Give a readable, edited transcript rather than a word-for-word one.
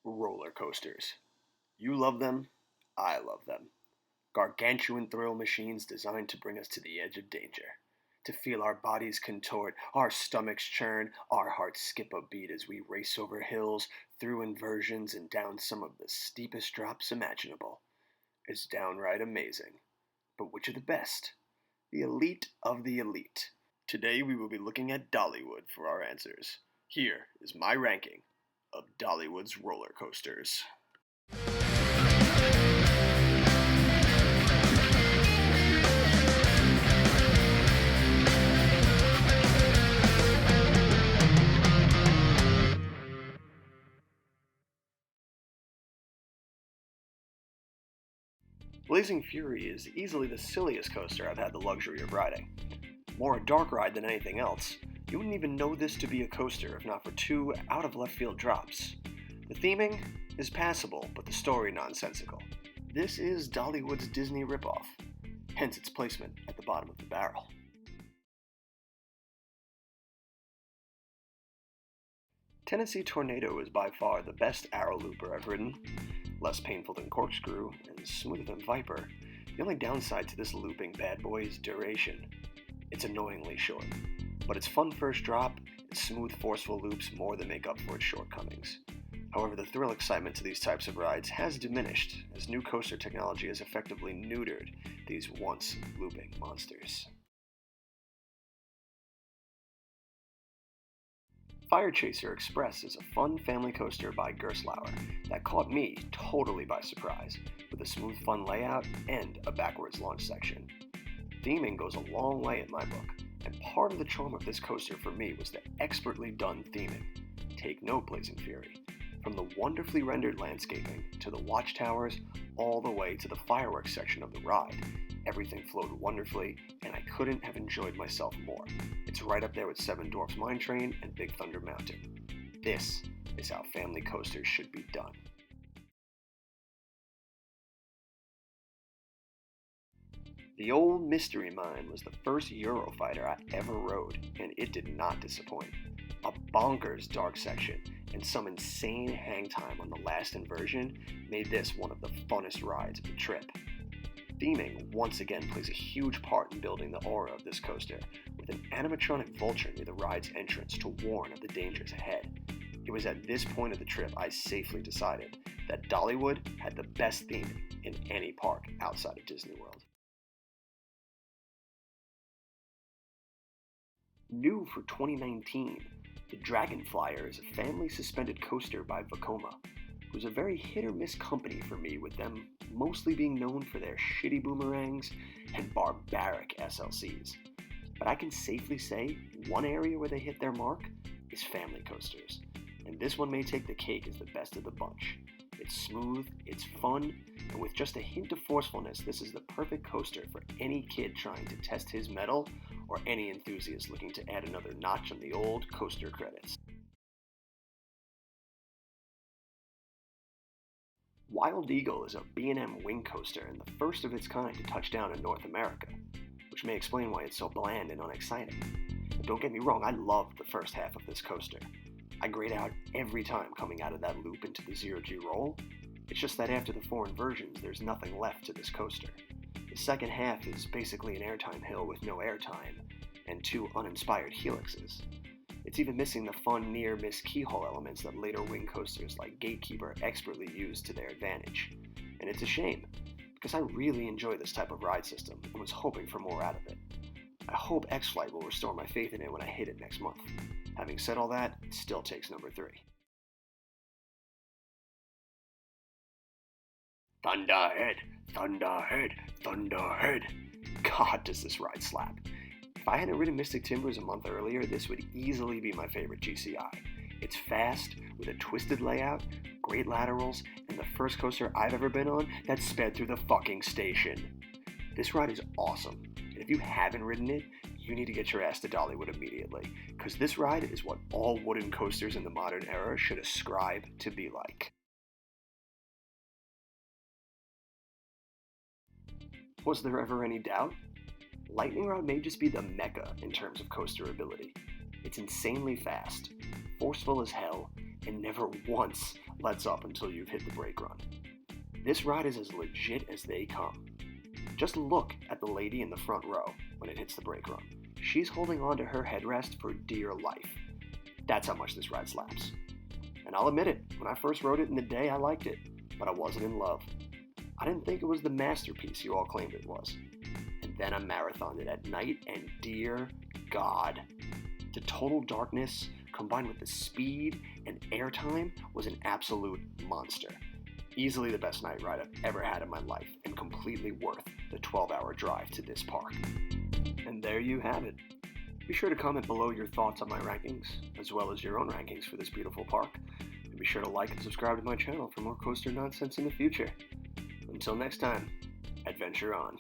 Roller coasters. You love them, I love them. Gargantuan thrill machines designed to bring us to the edge of danger. To feel our bodies contort, our stomachs churn, our hearts skip a beat as we race over hills, through inversions, and down some of the steepest drops imaginable. It's downright amazing. But which are the best? The elite of the elite. Today we will be looking at Dollywood for our answers. Here is my ranking of Dollywood's roller coasters. Blazing Fury is easily the silliest coaster I've had the luxury of riding. More a dark ride than anything else. You wouldn't even know this to be a coaster if not for two out-of-left-field drops. The theming is passable, but the story nonsensical. This is Dollywood's Disney ripoff, hence its placement at the bottom of the barrel. Tennessee Tornado is by far the best arrow looper I've ridden. Less painful than Corkscrew and smoother than Viper. The only downside to this looping bad boy is duration. It's annoyingly short, but its fun first drop and smooth, forceful loops more than make up for its shortcomings. However, the thrill excitement to these types of rides has diminished as new coaster technology has effectively neutered these once looping monsters. Fire Chaser Express is a fun family coaster by Gerstlauer that caught me totally by surprise, with a smooth, fun layout and a backwards launch section. Theming goes a long way in my book, and part of the charm of this coaster for me was the expertly done theming. Take note, Blazing Fury. From the wonderfully rendered landscaping to the watchtowers, all the way to the fireworks section of the ride, everything flowed wonderfully, and I couldn't have enjoyed myself more. It's right up there with Seven Dwarfs Mine Train and Big Thunder Mountain. This is how family coasters should be done. The old Mystery Mine was the first Eurofighter I ever rode, and it did not disappoint. A bonkers dark section and some insane hang time on the last inversion made this one of the funnest rides of the trip. Theming once again plays a huge part in building the aura of this coaster, with an animatronic vulture near the ride's entrance to warn of the dangers ahead. It was at this point of the trip I safely decided that Dollywood had the best theming in any park outside of Disney World. New for 2019, the Dragonflyer is a family suspended coaster by Vekoma, who's a very hit-or-miss company for me, with them mostly being known for their shitty boomerangs and barbaric SLCs. But I can safely say one area where they hit their mark is family coasters, and this one may take the cake as the best of the bunch. It's smooth, it's fun, and with just a hint of forcefulness, this is the perfect coaster for any kid trying to test his mettle or any enthusiast looking to add another notch on the old coaster credits. Wild Eagle is a B&M wing coaster and the first of its kind to touch down in North America, which may explain why it's so bland and unexciting. And don't get me wrong, I loved the first half of this coaster. I grayed out every time coming out of that loop into the zero-G roll. It's just that after the four inversions, there's nothing left to this coaster. The second half is basically an airtime hill with no airtime, and two uninspired helixes. It's even missing the fun near-miss keyhole elements that later wing coasters like Gatekeeper expertly used to their advantage. And it's a shame, because I really enjoy this type of ride system and was hoping for more out of it. I hope X-Flight will restore my faith in it when I hit it next month. Having said all that, it still takes number 3. Thunderhead, Thunderhead, Thunderhead. God, does this ride slap. If I hadn't ridden Mystic Timbers a month earlier, this would easily be my favorite GCI. It's fast, with a twisted layout, great laterals, and the first coaster I've ever been on that sped through the fucking station. This ride is awesome, and if you haven't ridden it, you need to get your ass to Dollywood immediately, because this ride is what all wooden coasters in the modern era should ascribe to be like. Was there ever any doubt? Lightning Rod may just be the mecca in terms of coaster ability. It's insanely fast, forceful as hell, and never once lets up until you've hit the brake run. This ride is as legit as they come. Just look at the lady in the front row when it hits the brake run. She's holding on to her headrest for dear life. That's how much this ride slaps. And I'll admit it, when I first rode it in the day, I liked it, but I wasn't in love. I didn't think it was the masterpiece you all claimed it was. And then I marathoned it at night, and dear God, the total darkness combined with the speed and airtime was an absolute monster. Easily the best night ride I've ever had in my life, and completely worth the 12-hour drive to this park. And there you have it. Be sure to comment below your thoughts on my rankings, as well as your own rankings for this beautiful park. And be sure to like and subscribe to my channel for more coaster nonsense in the future. Until next time, adventure on.